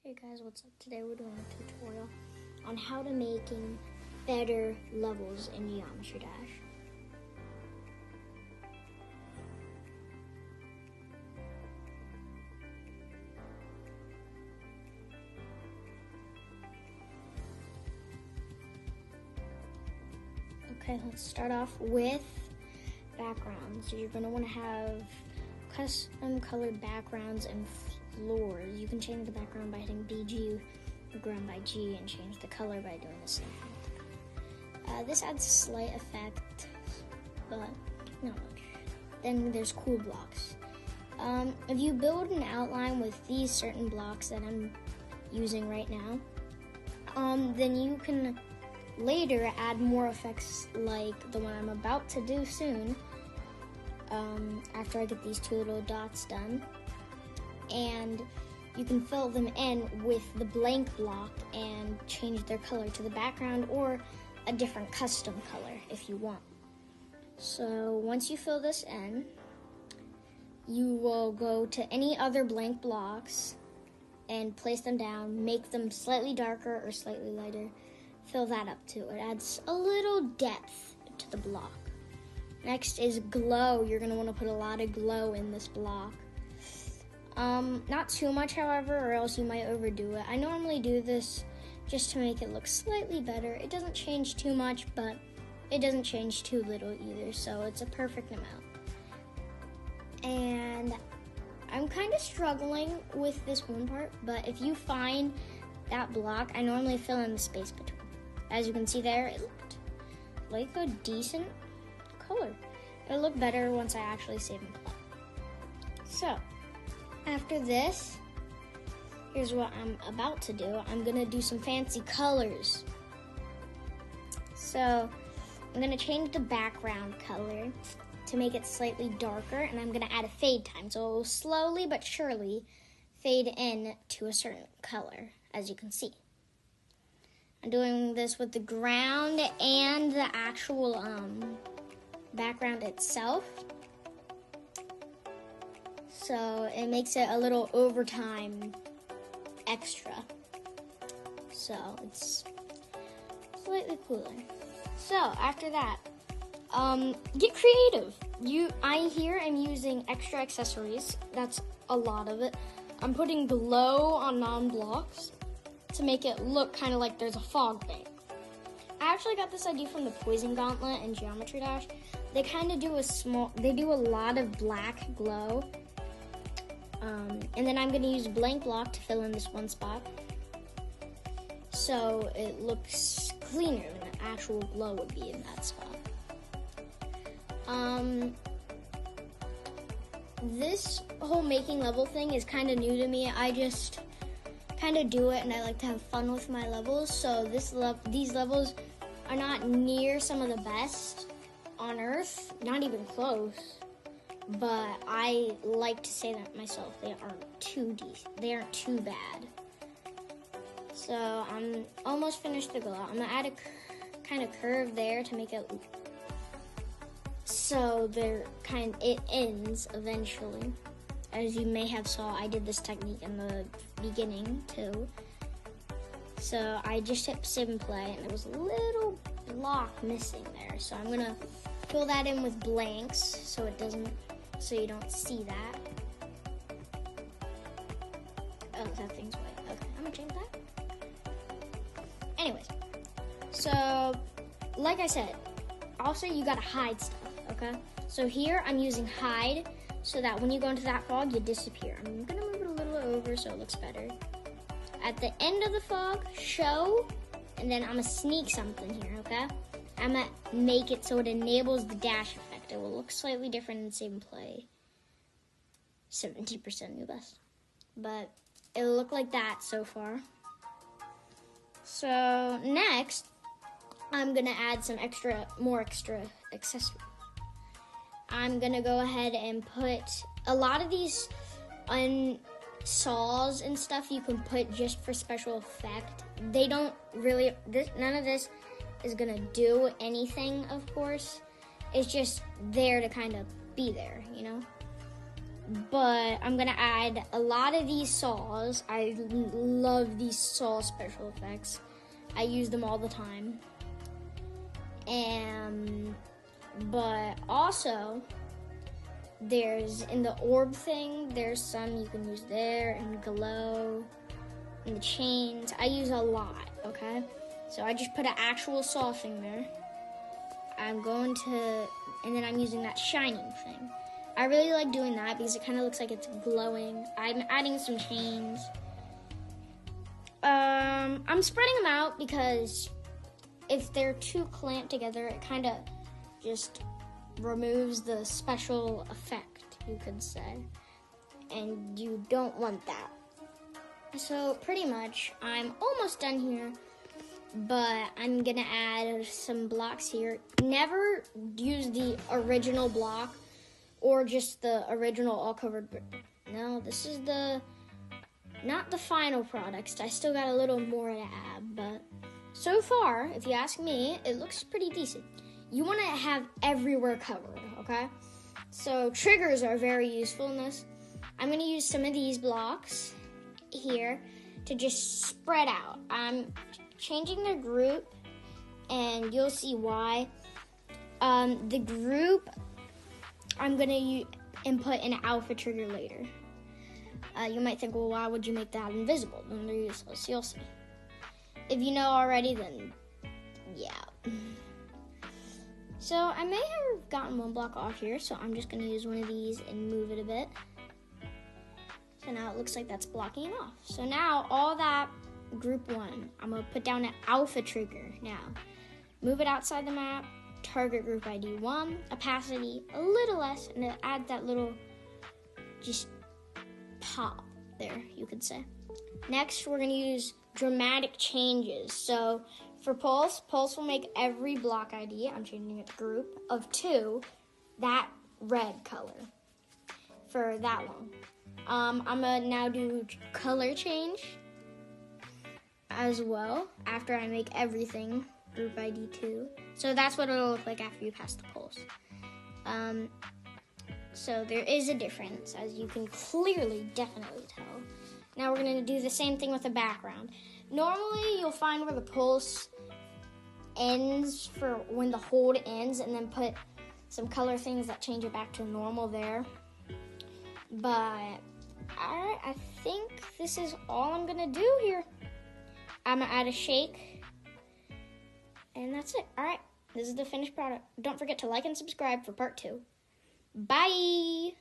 Hey guys, what's up? Today we're doing a tutorial on how to making better levels in Geometry Dash. Okay, let's start off with backgrounds. So you're going to want to have custom colored backgrounds and floors. You can change the background by hitting BG or ground by G and change the color by doing the same thing. This adds a slight effect, but not much. Then there's cool blocks. If you build an outline with these certain blocks that I'm using right now, then you can later add more effects like the one I'm about to do soon, after I get these two little dots done. And you can fill them in with the blank block and change their color to the background or a different custom color if you want. So once you fill this in, you will go to any other blank blocks and place them down, make them slightly darker or slightly lighter, fill that up too. It adds a little depth to the block. Next is glow. You're going to want to put a lot of glow in this block. Not too much, however, or else you might overdo it. I normally do this just to make it look slightly better. It doesn't change too much, but it doesn't change too little either, so it's a perfect amount. And I'm kind of struggling with this one part, but if you find that block, I normally fill in the space between. As you can see there, it looked like a decent color. It'll look better once I actually save and play. So, after this, here's what I'm about to do. I'm gonna do some fancy colors. So, I'm gonna change the background color to make it slightly darker, and I'm gonna add a fade time. So it will slowly but surely fade in to a certain color, as you can see. I'm doing this with the ground and the actual background itself. So it makes it a little overtime extra. So it's slightly cooler. So after that, get creative. I am using extra accessories. That's a lot of it. I'm putting glow on non-blocks to make it look kind of like there's a fog bank. I actually got this idea from the Poison Gauntlet and Geometry Dash. They kind of do a lot of black glow. And then I'm gonna use blank block to fill in this one spot, so it looks cleaner than the actual glow would be in that spot. This whole making level thing is kind of new to me. I just kind of do it, and I like to have fun with my levels. So these levels are not near some of the best on Earth, not even close. But I like to say that myself. They aren't too bad. So I'm almost finished the glow. I'm gonna add a kind of curve there to make it so it ends eventually. As you may have saw, I did this technique in the beginning too. So I just hit save and play, and there was a little block missing there. So I'm gonna fill that in with blanks so you don't see that. Oh, that thing's white. Okay, I'm gonna change that. Anyways, so like I said, also you gotta hide stuff, okay? So here I'm using hide so that when you go into that fog, you disappear. I'm gonna move it a little over so it looks better. At the end of the fog, show, and then I'm gonna sneak something here, okay? I'm gonna make it so it enables the dash effect. It will look slightly different in Save and Play. 70% new best. But it'll look like that so far. So next, I'm gonna add some more extra accessories. I'm gonna go ahead and put a lot of these saws and stuff you can put just for special effect. They don't really, none of this is gonna do anything, of course. It's just there to kind of be there, you know? but I'm gonna add a lot of these saws. I love these saw special effects. I use them all the time. But also, there's in the orb thing, there's some you can use there, and glow, and the chains. I use a lot, okay? So I just put an actual saw thing there. And then I'm using that shining thing. I really like doing that because it kind of looks like it's glowing. I'm adding some chains. I'm spreading them out because if they're too clamped together, it kind of just removes the special effect, you could say. And you don't want that. So pretty much, I'm almost done here, but I'm gonna add some blocks here. Never use the original block or just the original all covered brick. No, this is not the final product. I still got a little more to add, but so far, if you ask me, it looks pretty decent. You want to have everywhere covered, okay? So triggers are very useful in this. I'm going to use some of these blocks here to just spread out. I'm changing the group, and you'll see why. The group, I'm going to input an alpha trigger later. You might think, well, why would you make that invisible? Then they're useless. You'll see. If you know already, then yeah. So I may have gotten one block off here, so I'm just going to use one of these and move it a bit. So now it looks like that's blocking it off. So now all that group 1, I'm going to put down an alpha trigger now. Move it outside the map, target group ID 1, opacity a little less, and add that little just pop there, you could say. Next, we're going to use dramatic changes. So for Pulse will make every block ID, I'm changing it to group, of 2, that red color for that one. I'm going to now do color change as well after I make everything group ID 2. So that's what it'll look like after you pass the Pulse. So there is a difference, as you can definitely tell. Now we're going to do the same thing with the background. Normally, you'll find where the Pulse ends for when the hold ends, and then put some color things that change it back to normal there. But I think this is all I'm going to do here. I'm going to add a shake, and that's it. All right, this is the finished product. Don't forget to like and subscribe for part 2. Bye!